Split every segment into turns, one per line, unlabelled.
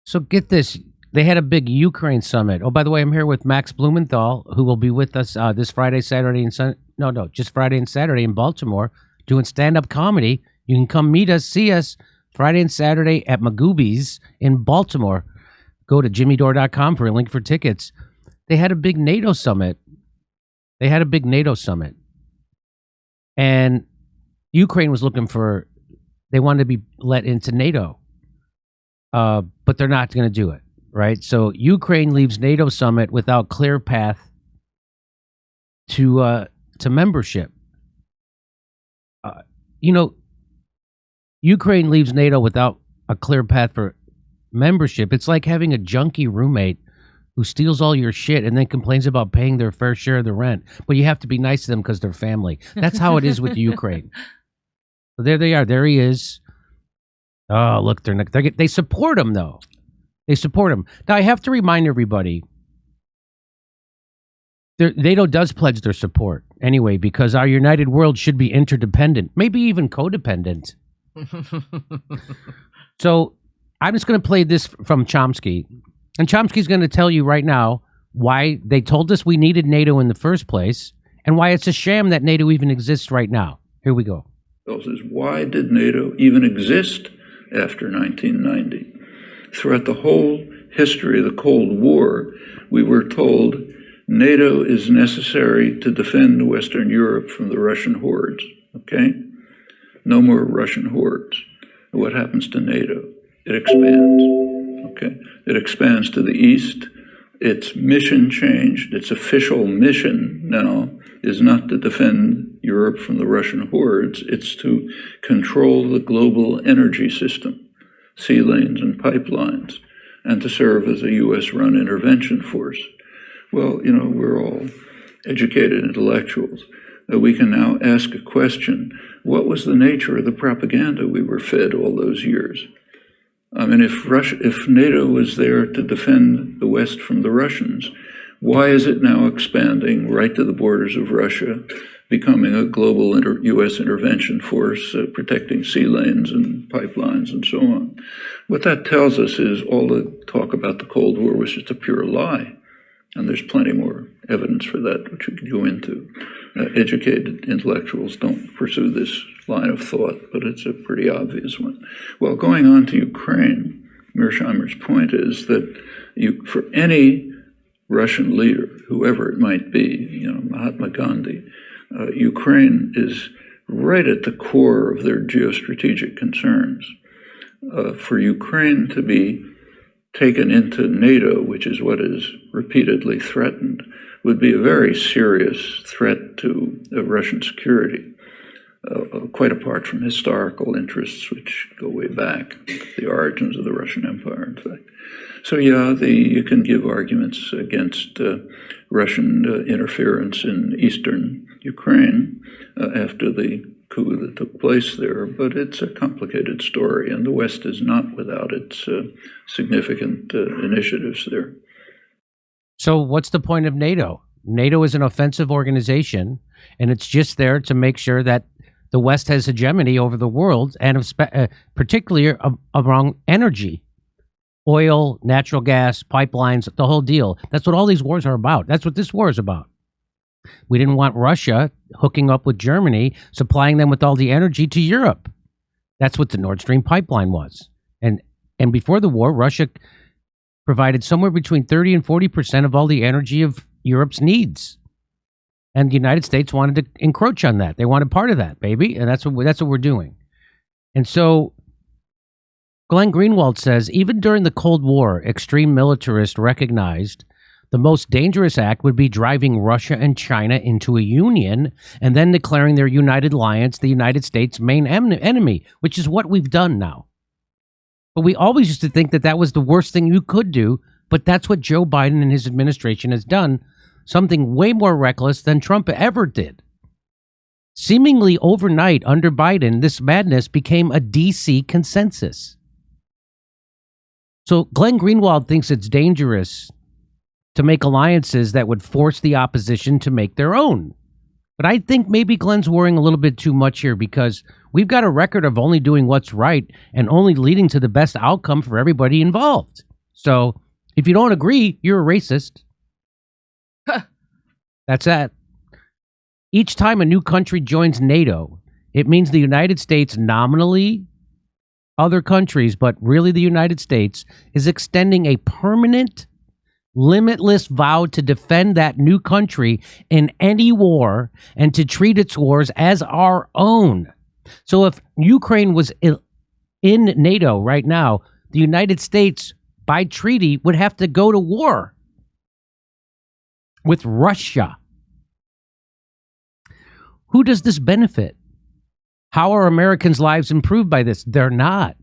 So get this. They had a big Ukraine summit. Oh, by the way, I'm here with Max Blumenthal, who will be with us this Friday, Saturday, and Sunday. No, just Friday and Saturday in Baltimore doing stand-up comedy. You can come meet us, see us Friday and Saturday at Magoobies in Baltimore. Go to jimmydore.com for a link for tickets. They had a big NATO summit. And Ukraine was looking for, they wanted to be let into NATO. But they're not going to do it, right? So Ukraine leaves NATO summit without clear path to membership. Ukraine leaves NATO without a clear path for membership. It's like having a junkie roommate who steals all your shit and then complains about paying their fair share of the rent. But you have to be nice to them because they're family. That's how it is with Ukraine. So there they are. There he is. Oh, look, they support him, though. They support him. Now, I have to remind everybody, NATO does pledge their support anyway, because our united world should be interdependent, maybe even codependent. So I'm just going to play this from Chomsky. And Chomsky's going to tell you right now why they told us we needed NATO in the first place and why it's a sham that NATO even exists right now. Here we go.
Why did NATO even exist after 1990? Throughout the whole history of the Cold War, we were told NATO is necessary to defend Western Europe from the Russian hordes, okay? No more Russian hordes. What happens to NATO? It expands, okay? It expands to the east. Its mission changed. Its official mission now is not to defend Europe from the Russian hordes. It's to control the global energy system, sea lanes and pipelines, and to serve as a U.S.-run intervention force. Well, we're all educated intellectuals. We can now ask a question. What was the nature of the propaganda we were fed all those years? I mean, if NATO was there to defend the West from the Russians, why is it now expanding right to the borders of Russia, becoming a global U.S. intervention force, protecting sea lanes and pipelines and so on? What that tells us is all the talk about the Cold War was just a pure lie. And there's plenty more evidence for that, which we could go into. Educated intellectuals don't pursue this line of thought, but it's a pretty obvious one. Well, going on to Ukraine, Mearsheimer's point is that for any Russian leader, whoever it might be, Mahatma Gandhi, Ukraine is right at the core of their geostrategic concerns. For Ukraine to be taken into NATO, which is what is repeatedly threatened, would be a very serious threat to Russian security, quite apart from historical interests, which go way back, the origins of the Russian Empire, in fact. So yeah, you can give arguments against Russian interference in eastern Ukraine after the coup that took place there, but it's a complicated story, and the West is not without its significant initiatives there.
So what's the point of NATO? NATO is an offensive organization, and it's just there to make sure that the West has hegemony over the world, and particularly around energy, oil, natural gas, pipelines, the whole deal. That's what all these wars are about. That's what this war is about. We didn't want Russia hooking up with Germany, supplying them with all the energy to Europe. That's what the Nord Stream pipeline was. And before the war, Russia provided somewhere between 30 and 40% of all the energy of Europe's needs. And the United States wanted to encroach on that. They wanted part of that, baby. And that's what we're doing. And so Glenn Greenwald says, even during the Cold War, extreme militarists recognized the most dangerous act would be driving Russia and China into a union and then declaring their united alliance the United States' main enemy, which is what we've done now. But we always used to think that that was the worst thing you could do, but that's what Joe Biden and his administration has done, something way more reckless than Trump ever did. Seemingly overnight under Biden, this madness became a DC consensus. So Glenn Greenwald thinks it's dangerous to make alliances that would force the opposition to make their own. But I think maybe Glenn's worrying a little bit too much here, because we've got a record of only doing what's right and only leading to the best outcome for everybody involved. So if you don't agree, you're a racist. That's that. Each time a new country joins NATO, it means the United States, nominally other countries, but really the United States, is extending a permanent, limitless vow to defend that new country in any war and to treat its wars as our own. So if Ukraine was in NATO right now, the United States, by treaty, would have to go to war with Russia. Who does this benefit? How are Americans' lives improved by this? They're not.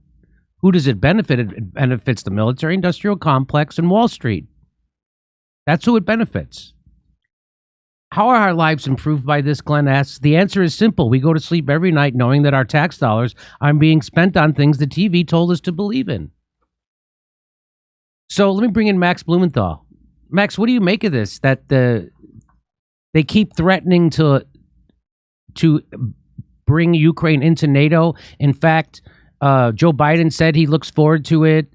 Who does it benefit? It benefits the military-industrial complex and Wall Street. That's who it benefits. How are our lives improved by this, Glenn asks? The answer is simple. We go to sleep every night knowing that our tax dollars are being spent on things the TV told us to believe in. So let me bring in Max Blumenthal. Max, what do you make of this? That they keep threatening to bring Ukraine into NATO. In fact, Joe Biden said he looks forward to it.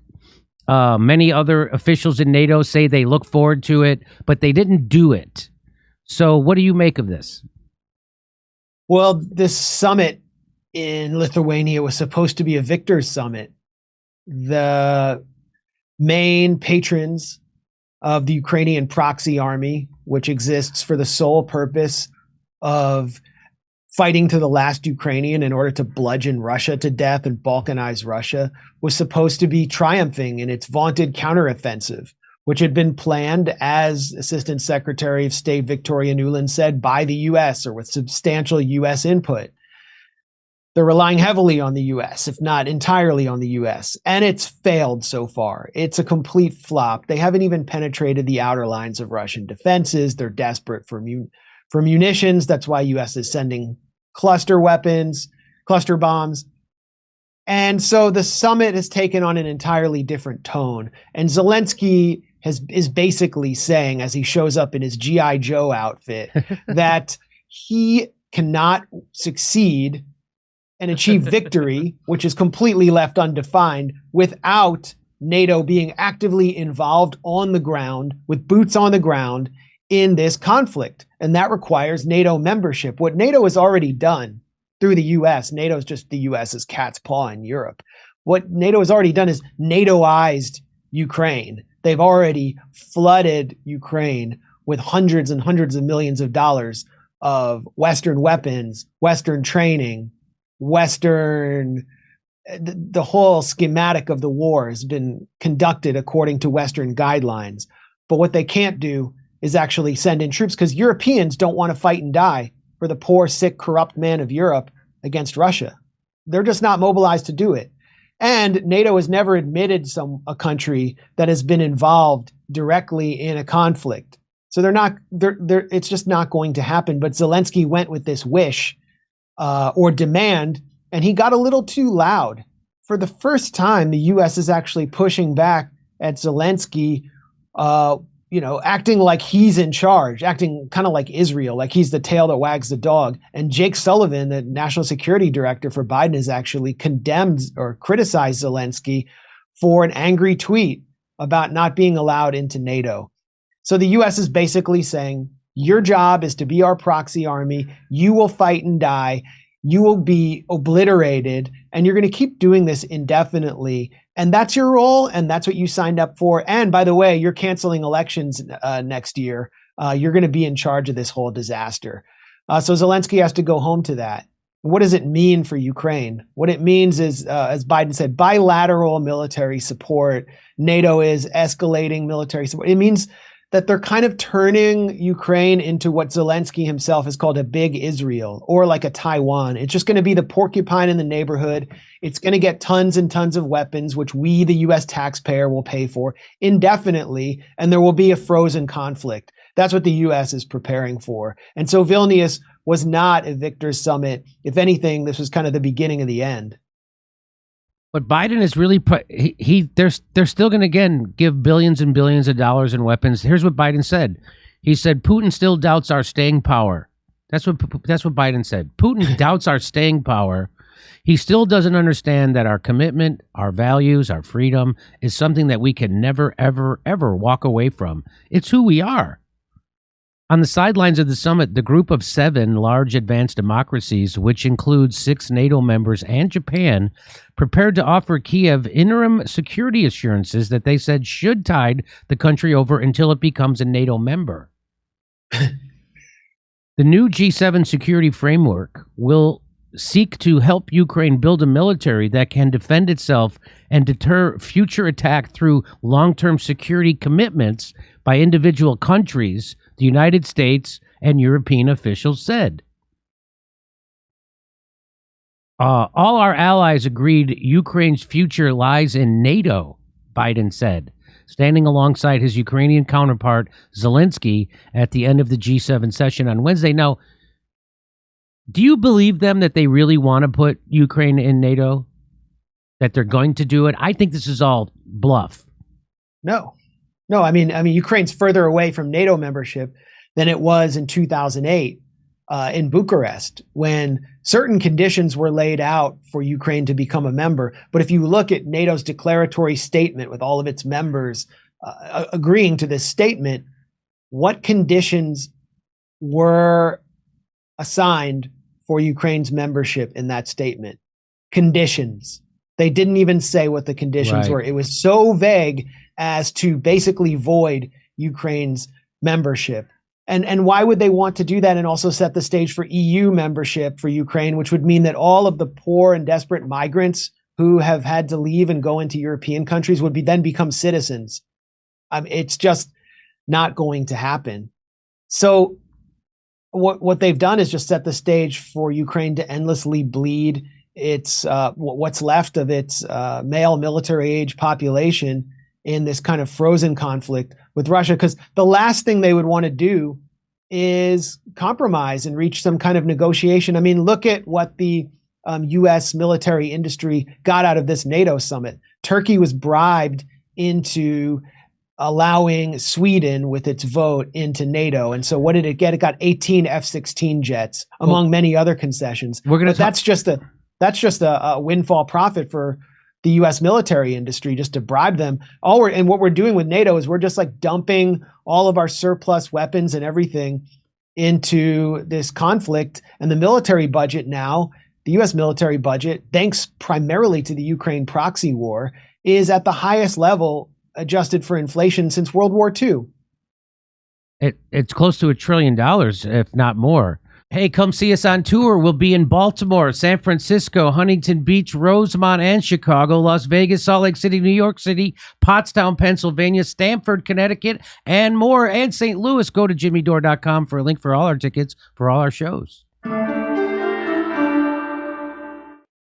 Many other officials in NATO say they look forward to it, but they didn't do it. So what do you make of this?
Well, this summit in Lithuania was supposed to be a victor's summit. The main patrons of the Ukrainian proxy army, which exists for the sole purpose of fighting to the last Ukrainian in order to bludgeon Russia to death and balkanize Russia, was supposed to be triumphing in its vaunted counteroffensive, which had been planned, as Assistant Secretary of State Victoria Nuland said, by the U.S. or with substantial U.S. input. They're relying heavily on the U.S., if not entirely on the U.S., and it's failed so far. It's a complete flop. They haven't even penetrated the outer lines of Russian defenses. They're desperate for munitions. That's why U.S. is sending cluster weapons, cluster bombs. And so the summit has taken on an entirely different tone. And Zelensky is basically saying, as he shows up in his G.I. Joe outfit, that he cannot succeed and achieve victory, which is completely left undefined, without NATO being actively involved on the ground, with boots on the ground, in this conflict. And that requires NATO membership. What NATO has already done through the US, NATO is just the US's cat's paw in Europe. What NATO has already done is NATOized Ukraine. They've already flooded Ukraine with hundreds and hundreds of millions of dollars of Western weapons, Western training, the whole schematic of the war has been conducted according to Western guidelines. But what they can't do is actually send in troops, because Europeans don't want to fight and die for the poor, sick, corrupt man of Europe against Russia. They're just not mobilized to do it. And NATO has never admitted a country that has been involved directly in a conflict. So it's just not going to happen. But Zelensky went with this wish or demand, and he got a little too loud. For the first time, the U.S. is actually pushing back at Zelensky, acting like he's in charge, acting kind of like Israel, like he's the tail that wags the dog. And Jake Sullivan, the national security director for Biden, has actually condemned or criticized Zelensky for an angry tweet about not being allowed into NATO. So the U.S. is basically saying, your job is to be our proxy army. You will fight and die. You will be obliterated, and you're going to keep doing this indefinitely. And that's your role, and that's what you signed up for. And by the way, you're canceling elections next year. You're going to be in charge of this whole disaster. So Zelensky has to go home to that. What does it mean for Ukraine? What it means is, as Biden said, bilateral military support. NATO is escalating military support. It means that they're kind of turning Ukraine into what Zelensky himself has called a big Israel, or like a Taiwan. It's just going to be the porcupine in the neighborhood. It's going to get tons and tons of weapons, which we, the U.S. taxpayer, will pay for indefinitely, and there will be a frozen conflict. That's what the U.S. is preparing for. And so Vilnius was not a victor's summit. If anything, this was kind of the beginning of the end.
But Biden is really they're still going to again give billions and billions of dollars in weapons. Here's what Biden said. He said Putin still doubts our staying power. That's what Biden said. Putin doubts our staying power, He still doesn't understand that our commitment, our values, our freedom is something that we can never, ever, ever walk away from. It's who we are. On the sidelines of the summit, the group of 7 large advanced democracies, which includes 6 NATO members and Japan, prepared to offer Kiev interim security assurances that they said should tide the country over until it becomes a NATO member. The new G7 security framework will seek to help Ukraine build a military that can defend itself and deter future attack through long-term security commitments by individual countries, the United States and European officials said. All our allies agreed Ukraine's future lies in NATO, Biden said, standing alongside his Ukrainian counterpart, Zelensky, at the end of the G7 session on Wednesday. Now, do you believe them that they really want to put Ukraine in NATO? That they're going to do it? I think this is all bluff.
No. I mean, Ukraine's further away from NATO membership than it was in 2008 in Bucharest, when certain conditions were laid out for Ukraine to become a member. But if you look at NATO's declaratory statement with all of its members agreeing to this statement, what conditions were assigned for Ukraine's membership in that statement? Conditions. They didn't even say what the conditions were. It was so vague as to basically void Ukraine's membership. And why would they want to do that and also set the stage for EU membership for Ukraine, which would mean that all of the poor and desperate migrants who have had to leave and go into European countries would then become citizens? It's just not going to happen. So what they've done is just set the stage for Ukraine to endlessly bleed its what's left of its male military age population in this kind of frozen conflict with Russia, because the last thing they would want to do is compromise and reach some kind of negotiation. I mean, look at what the U.S. military industry got out of this NATO summit. Turkey was bribed into allowing Sweden with its vote into NATO. And so what did it get? It got 18 F-16 jets, among many other concessions. That's just a windfall profit for the U.S. military industry, just to bribe them. And what we're doing with NATO is we're just like dumping all of our surplus weapons and everything into this conflict. And the military budget now, the U.S. military budget, thanks primarily to the Ukraine proxy war, is at the highest level adjusted for inflation since World War II.
It's close to $1 trillion, if not more. Hey, come see us on tour. We'll be in Baltimore, San Francisco, Huntington Beach, Rosemont, and Chicago, Las Vegas, Salt Lake City, New York City, Pottstown, Pennsylvania, Stamford, Connecticut, and more, and St. Louis. Go to jimmydore.com for a link for all our tickets for all our shows.